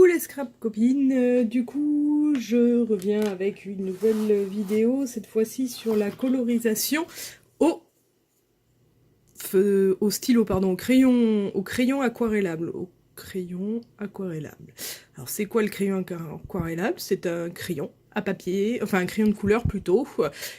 Coucou les scrap copines, du coup je reviens avec une nouvelle vidéo, cette fois-ci sur la colorisation au stylo, pardon, au crayon aquarellable. Alors c'est quoi le crayon aquarellable? C'est un crayon à papier, enfin un crayon de couleur plutôt,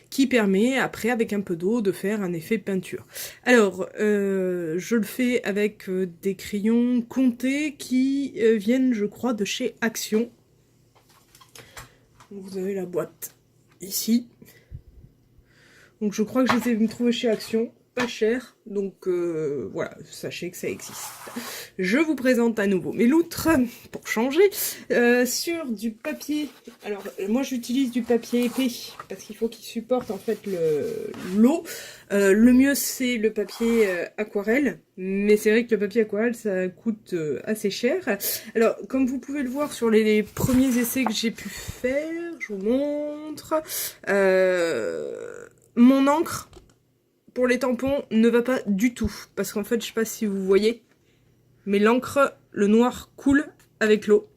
qui permet après avec un peu d'eau de faire un effet peinture. Alors je le fais avec des crayons Conté qui viennent je crois de chez Action. Donc, vous avez la boîte ici. Donc je crois que je les ai trouvés chez Action, pas cher, donc voilà, sachez que ça existe. Je vous présente à nouveau mes loutres, pour changer, sur du papier. Alors moi j'utilise du papier épais, parce qu'il faut qu'il supporte en fait l'eau. Le mieux c'est le papier aquarelle, mais c'est vrai que le papier aquarelle ça coûte assez cher. Alors comme vous pouvez le voir sur les premiers essais que j'ai pu faire, je vous montre... Mon encre pour les tampons ne va pas du tout, parce qu'en fait je sais pas si vous voyez, mais l'encre, le noir coule avec l'eau.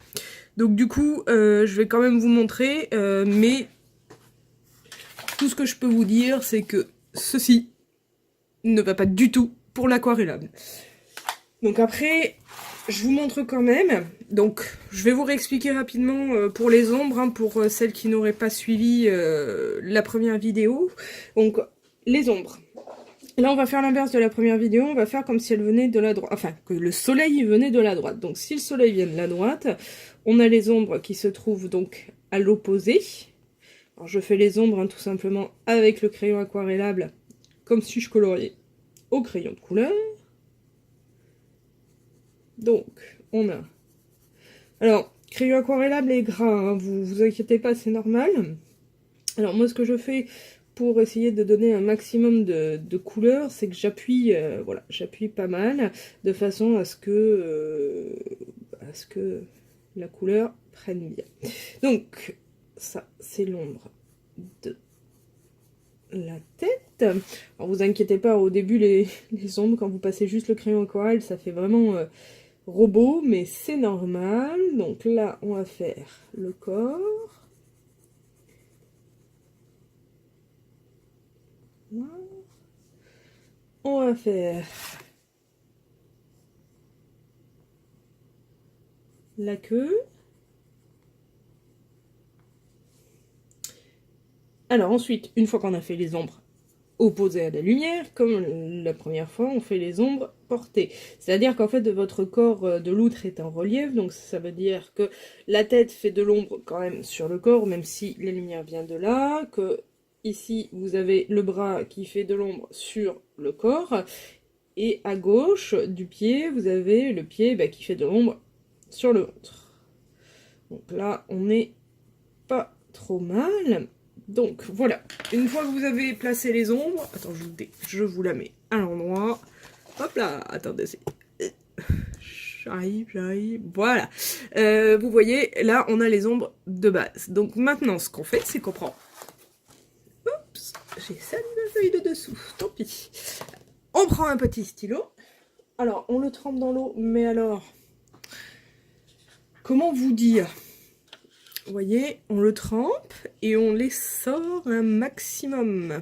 Donc du coup je vais quand même vous montrer, mais tout ce que je peux vous dire c'est que ceci ne va pas du tout pour l'aquarellable. Donc après je vous montre quand même, donc je vais vous réexpliquer rapidement pour les ombres, hein, pour celles qui n'auraient pas suivi la première vidéo. Donc les ombres. Là on va faire l'inverse de la première vidéo, on va faire comme si elle venait de la droite, enfin que le soleil venait de la droite. Donc si le soleil vient de la droite, on a les ombres qui se trouvent donc à l'opposé. Alors je fais les ombres hein, tout simplement avec le crayon aquarellable, comme si je coloriais au crayon de couleur. Donc, on a... Alors, crayon aquarellable est gras, hein, vous inquiétez pas, c'est normal. Alors moi, ce que je fais pour essayer de donner un maximum de couleurs, c'est que j'appuie voilà, j'appuie pas mal, de façon à ce que la couleur prenne bien. Donc, ça, c'est l'ombre de la tête. Alors vous inquiétez pas, au début, les ombres, quand vous passez juste le crayon aquarelle, ça fait vraiment... robot, mais c'est normal. Donc là, on va faire le corps. Voilà. On va faire la queue. Alors ensuite, une fois qu'on a fait les ombres opposées à la lumière, comme la première fois, on fait les ombres portées. C'est-à-dire qu'en fait, votre corps de loutre est en relief, donc ça veut dire que la tête fait de l'ombre quand même sur le corps, même si la lumière vient de là, que ici, vous avez le bras qui fait de l'ombre sur le corps, et à gauche du pied, vous avez le pied qui fait de l'ombre sur le ventre. Donc là, on n'est pas trop mal. Donc voilà, une fois que vous avez placé les ombres, attends, je vous la mets à l'endroit. Hop là, attendez, j'arrive, voilà. Vous voyez, là, on a les ombres de base. Donc maintenant, ce qu'on fait, c'est qu'on prend... Oups, j'ai sali ma feuille de dessous, tant pis. On prend un petit stylo. Alors, on le trempe dans l'eau, mais alors... Comment vous dire? Vous voyez, on le trempe et on les sort un maximum.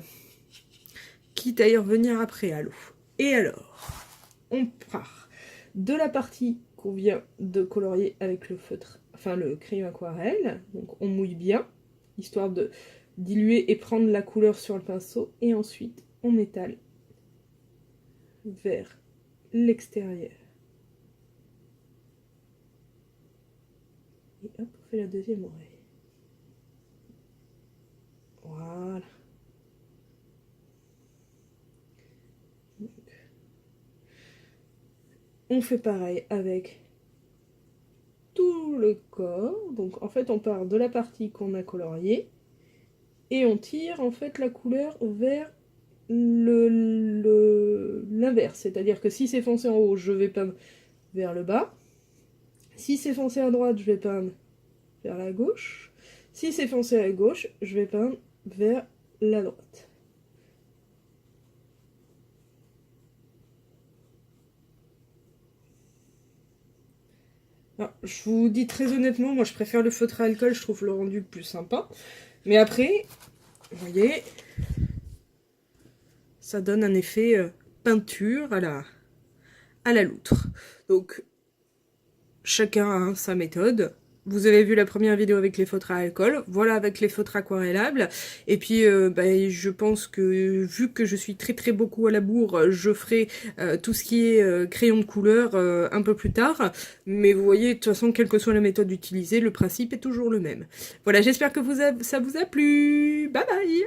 Quitte à y revenir après à l'eau. Et alors, on part de la partie qu'on vient de colorier avec le feutre, enfin le crayon aquarelle. Donc on mouille bien, histoire de diluer et prendre la couleur sur le pinceau. Et ensuite, on étale vers l'extérieur. Et hop, on fait la deuxième oreille. Voilà. Donc, on fait pareil avec tout le corps. Donc en fait, on part de la partie qu'on a coloriée et on tire en fait la couleur vers l'inverse. C'est-à-dire que si c'est foncé en haut, je vais peindre vers le bas. Si c'est foncé à droite, je vais peindre vers la gauche. Si c'est foncé à gauche, je vais peindre vers la droite. Alors, je vous dis très honnêtement, moi je préfère le feutre à alcool, je trouve le rendu plus sympa. Mais après, vous voyez, ça donne un effet peinture à la loutre. Donc, chacun a sa méthode. Vous avez vu la première vidéo avec les feutres à alcool, voilà avec les feutres aquarellables. Et puis, je pense que vu que je suis très beaucoup à la bourre, je ferai tout ce qui est crayon de couleur un peu plus tard. Mais vous voyez, de toute façon, quelle que soit la méthode utilisée, le principe est toujours le même. Voilà, j'espère que ça vous a plu. Bye bye!